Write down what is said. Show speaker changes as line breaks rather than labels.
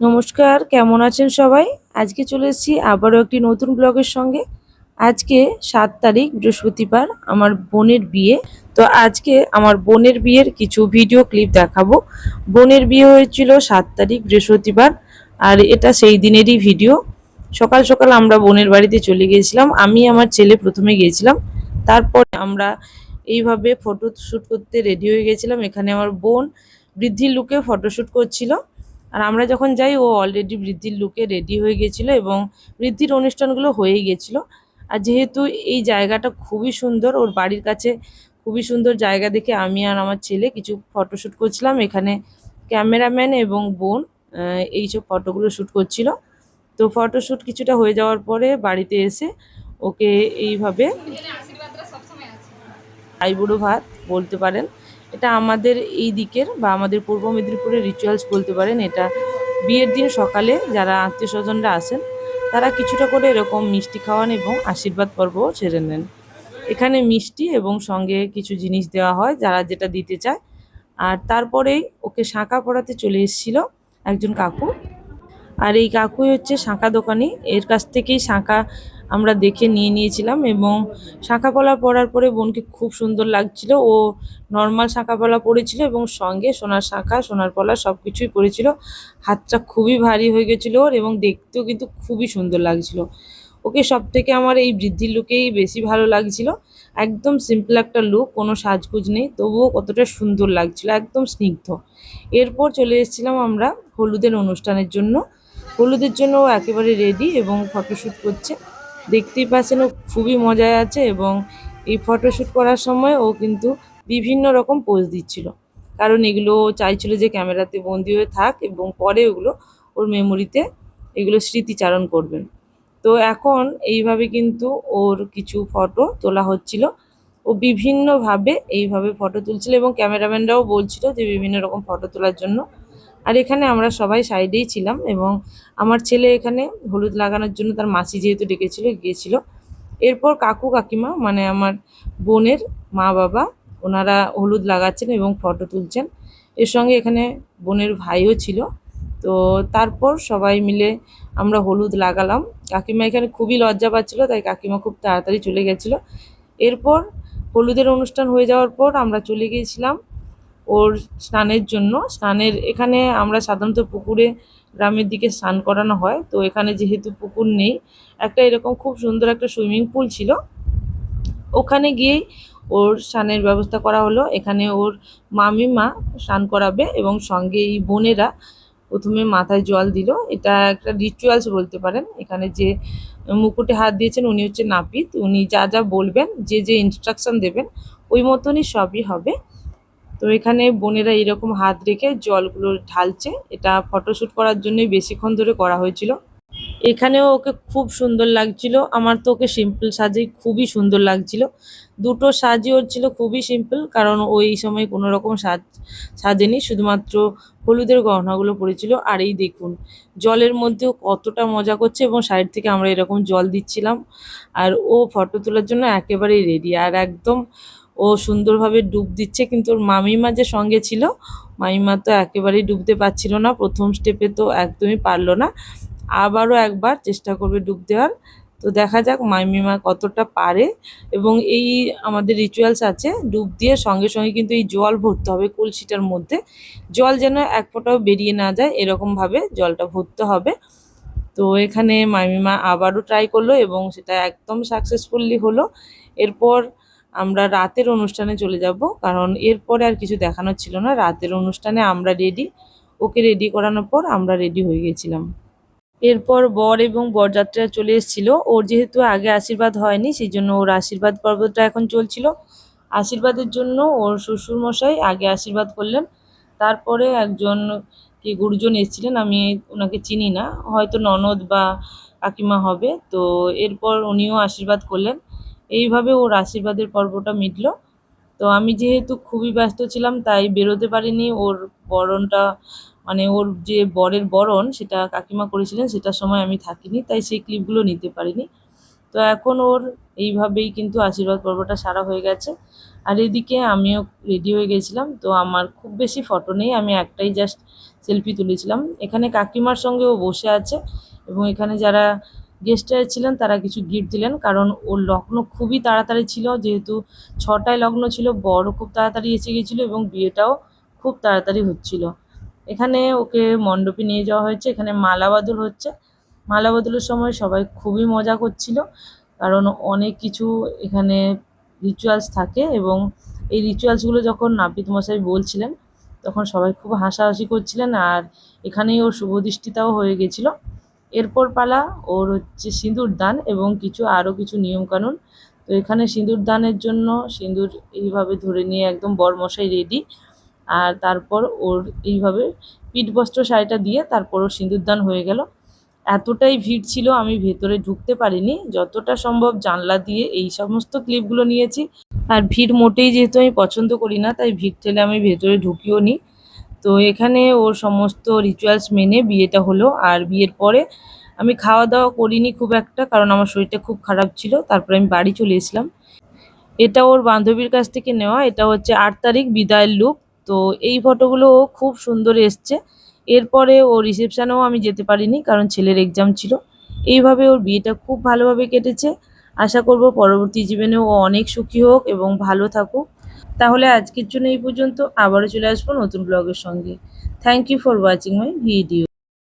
নমস্কার, কেমন আছেন সবাই? আজকে চলে এসেছি আবারও একটি নতুন ব্লগের সঙ্গে। আজকে ৭ তারিখ বৃহস্পতিবার আমার বোনের বিয়ে। তো আজকে আমার বোনের বিয়ের কিছু ভিডিও ক্লিপ দেখাবো। বোনের বিয়ে হয়েছিল ৭ তারিখ বৃহস্পতিবার, আর এটা সেই দিনেরই ভিডিও। সকাল সকাল আমরা বোনের বাড়িতে চলে গিয়েছিলাম। আমি আমার ছেলে প্রথমে গিয়েছিলাম, তারপর আমরা এইভাবে ফটো শ্যুট করতে রেডি হয়ে গেছিলাম। এখানে আমার বোন বৃদ্ধির লুকে ফটোশ্যুট করছিল, আর আমরা যখন যাই ও অলরেডি বৃদ্ধির লুকে রেডি হয়ে গেছিলো এবং বৃদ্ধির অনুষ্ঠানগুলো হয়েই গেছিলো। আর যেহেতু এই জায়গাটা খুবই সুন্দর, ওর বাড়ির কাছে খুবই সুন্দর জায়গা দেখে আমি আর আমার ছেলে কিছু ফটোশ্যুট করছিলাম। এখানে ক্যামেরাম্যান এবং বোন এইসব ফটোগুলো শ্যুট করছিল। তো ফটোশ্যুট কিছুটা হয়ে যাওয়ার পরে বাড়িতে এসে ওকে এইভাবে আইবুড়ো ভাত বলতে পারেন, এটা আমাদের এই দিকের বা আমাদের পূর্ব মেদিনীপুরের রিচুয়ালস বলতে পারেন। এটা বিয়ের দিন সকালে যারা আত্মীয় স্বজনরা আসেন তারা কিছুটা করে এরকম মিষ্টি খাওয়ান এবং আশীর্বাদ পর্বও সেরে নেন। এখানে মিষ্টি এবং সঙ্গে কিছু জিনিস দেওয়া হয় যারা যেটা দিতে চায়। আর তারপরেই ওকে শাঁখা পরাতে চলে এসেছিল একজন কাকু। আর এই কাকুই হচ্ছে শাঁখা দোকানি, এর কাছ থেকেই শাঁখা আমরা দেখে নিয়ে নিয়েছিলাম। এবং শাঁখা পলা পরার পরে বোনকে খুব সুন্দর লাগছিল। ও নর্মাল শাঁখা পলা পরেছিল এবং সঙ্গে সোনার শাঁখা সোনার পলা সব কিছুই পরেছিল। হাতটা খুবই ভারী হয়ে গেছিলো ওর, এবং দেখতেও কিন্তু খুবই সুন্দর লাগছিল। ওকে সব থেকে আমার এই বৃদ্ধির লুকেই বেশি ভালো লাগছিল। একদম সিম্পল একটা লুক, কোনো সাজগুজ নেই, তবুও কতটা সুন্দর লাগছিল, একদম স্নিগ্ধ। এরপর চলে এসেছিলাম আমরা হলুদের অনুষ্ঠানের জন্য। হলুদের জন্য ও একেবারে রেডি এবং ফটোশ্যুট করছে। দেখতেই পাচ্ছেন ও খুবই মজায় আছে, এবং এই ফটোশ্যুট করার সময় ও কিন্তু বিভিন্ন রকম পোজ দিচ্ছিল, কারণ এগুলো ও চাইছিল যে ক্যামেরাতে বন্দি হয়ে থাক এবং পরে ওগুলো ওর মেমোরিতে এগুলো স্মৃতিচারণ করবেন। তো এখন এইভাবে কিন্তু ওর কিছু ফটো তোলা হচ্ছিল। ও বিভিন্নভাবে এইভাবে ফটো তুলছিল এবং ক্যামেরাম্যানরাও বলছিল যে বিভিন্ন রকম ফটো তোলার জন্য। আর এখানে আমরা সবাই সাইডেই ছিলাম, এবং আমার ছেলে এখানে হলুদ লাগানোর জন্য তার মাসি যেহেতু ডেকেছিল গিয়েছিল। এরপর কাকু কাকিমা মানে আমার বোনের মা বাবা ওনারা হলুদ লাগাচ্ছেন এবং ফটো তুলছেন। এর সঙ্গে এখানে বোনের ভাইও ছিল। তো তারপর সবাই মিলে আমরা হলুদ লাগালাম। কাকিমা এখানে খুবই লজ্জা পাচ্ছিল, তাই কাকিমা খুব তাড়াতাড়ি চলে গেছিলো। এরপর হলুদের অনুষ্ঠান হয়ে যাওয়ার পর আমরা চলে গিয়েছিলাম ওর স্নানের জন্য। স্নানের এখানে আমরা সাধারণত পুকুরে গ্রামের দিকে স্নান করানো হয়, তো এখানে যেহেতু পুকুর নেই, একটা এরকম খুব সুন্দর একটা সুইমিং পুল ছিল, ওখানে গিয়েই ওর স্নানের ব্যবস্থা করা হলো। এখানে ওর মামিমা স্নান করাবে এবং সঙ্গে এই বোনেরা প্রথমে মাথায় জল দিল। এটা একটা রিচুয়ালস বলতে পারেন। এখানে যে মুকুটে হাত দিয়েছেন উনি হচ্ছে নাপিত, উনি যা যা বলবেন, যে যে ইনস্ট্রাকশন দেবেন ওই মতনই সবই হবে। তো এখানে বোনেরা এরকম হাত রেখে জলগুলো ঢালছে। এটা ফটোশ্যুট করার জন্যই বেশিক্ষণ ধরে করা হয়েছিল। এখানেও ওকে খুব সুন্দর লাগছিল। আমার তো ওকে সিম্পল সাজেই খুবই সুন্দর লাগছিল। দুটো সাজই ওর ছিল খুবই সিম্পল, কারণ ও এই সময় কোনো রকম সাজেনি, শুধুমাত্র হলুদের গহনাগুলো পরেছিল। আর এই দেখুন জলের মধ্যেও কতটা মজা করছে, এবং সাইড থেকে আমরা এরকম জল দিচ্ছিলাম। আর ও ফটো তোলার জন্য একেবারেই রেডি, আর একদম ও সুন্দরভাবে ডুব দিচ্ছে। কিন্তু ওর মামিমা যে সঙ্গে ছিল, মামিমা তো একেবারেই ডুবতে পারছিল না, প্রথম স্টেপে তো একদমই পারলো না। আবারও একবার চেষ্টা করবে ডুব দেওয়ার। তো দেখা যাক মামিমা কতটা পারে। এবং এই আমাদের রিচুয়ালস আছে, ডুব দিয়ে সঙ্গে সঙ্গে কিন্তু এই জল ভরতে হবে কলসিটার মধ্যে। জল যেন এক ফোঁটাও বেরিয়ে না যায় এরকমভাবে জলটা ভরতে হবে। তো এখানে মামিমা আবারও ট্রাই করলো এবং সেটা একদম সাকসেসফুলি হলো। এরপর আমরা রাতের অনুষ্ঠানে চলে যাব, কারণ এরপরে আর কিছু দেখানোর ছিল না। রাতের অনুষ্ঠানে আমরা রেডি, ওকে রেডি করানোর পর আমরা রেডি হয়ে গেছিলাম। এরপর বর এবং বরযাত্রীরা চলে এসেছিল। ওর যেহেতু আগে আশীর্বাদ হয়নি, সেই জন্য ওর আশীর্বাদ পর্বটা এখন চলছিল। আশীর্বাদের জন্য ওর শ্বশুরমশাই আগে আশীর্বাদ করলেন, তারপরে একজন কি গুরুজন এসেছিলেন, আমি ওনাকে চিনি না, হয়তো ননদ বা কাকিমা হবে। তো এরপর উনিও আশীর্বাদ করলেন। এইভাবে ওর আশীর্বাদের পর্বটা মিটলো। তো আমি যেহেতু খুবই ব্যস্ত ছিলাম তাই বেরোতে পারিনি। ওর বরণটা মানে ওর যে বরের বরণ সেটা কাকিমা করেছিলেন, সেটার সময় আমি থাকিনি, তাই সেই ক্লিপগুলো নিতে পারিনি। তো এখন ওর এইভাবেই কিন্তু আশীর্বাদ পর্বটা সারা হয়ে গেছে। আর এদিকে আমিও রেডি হয়ে গেছিলাম। তো আমার খুব বেশি ফটো নেই, আমি একটাই জাস্ট সেলফি তুলেছিলাম। এখানে কাকিমার সঙ্গে ও বসে আছে এবং এখানে যারা গেস্টরা ছিলেন তারা কিছু গিফট দিলেন, কারণ ওর লগ্ন খুবই তাড়াতাড়ি ছিল, যেহেতু 6টায় লগ্ন ছিল, বরও খুব তাড়াতাড়ি এসে গেছিলো এবং বিয়েটাও খুব তাড়াতাড়ি হচ্ছিল। এখানে ওকে মণ্ডপে নিয়ে যাওয়া হয়েছে, এখানে মালা বদল হচ্ছে। মালা বদলের সময় সবাই খুবই মজা করছিল, কারণ অনেক কিছু এখানে রিচুয়ালস থাকে এবং এই রিচুয়ালসগুলো যখন নাপিত মশাই বলছিলেন তখন সবাই খুব হাসাহাসি করছিলেন, আর এখানেই ওর শুভদৃষ্টিটাও হয়ে গেছিলো। এরপর পালা ওর হচ্ছে সিঁদুর দান এবং কিছু আরও কিছু নিয়মকানুন। তো এখানে সিঁদুর দানের জন্য সিঁদুর এইভাবে ধরে নিয়ে একদম বরমশাই রেডি, আর তারপর ওর এইভাবে পিঠবস্ত্র শাড়িটা দিয়ে তারপর ওর সিঁদুরদান হয়ে গেল। এতটাই ভিড় ছিল আমি ভেতরে ঢুকতে পারিনি, যতটা সম্ভব জানলা দিয়ে এই সমস্ত ক্লিপগুলো নিয়েছি। আর ভিড় মোটেই যেহেতু আমি পছন্দ করি না, তাই ভিড় ঠেলে আমি ভেতরে ঢুকিও নি। তো এখানে ওর সমস্ত রিচুয়ালস মেনে বিয়েটা হলো। আর বিয়ের পরে আমি খাওয়া দাওয়া করিনি খুব একটা, কারণ আমার শরীরটা খুব খারাপ ছিল, তারপরে আমি বাড়ি চলে এসলাম। এটা ওর বান্ধবীর কাছ থেকে নেওয়া, এটা হচ্ছে 8 তারিখ বিদায়ের লুক। তো এই ফটোগুলো ও খুব সুন্দর এসছে। এরপরে ও রিসেপশানেও আমি যেতে পারিনি, কারণ ছেলের এক্সাম ছিল। এইভাবে ওর বিয়েটা খুব ভালোভাবে কেটেছে। আশা করব পরবর্তী জীবনে ও অনেক সুখী হোক এবং ভালো থাকুক। তাহলে আজকের জন্য এই পর্যন্ত, আবারও চলে আসবো নতুন ব্লগের সঙ্গে। Thank you for watching my video.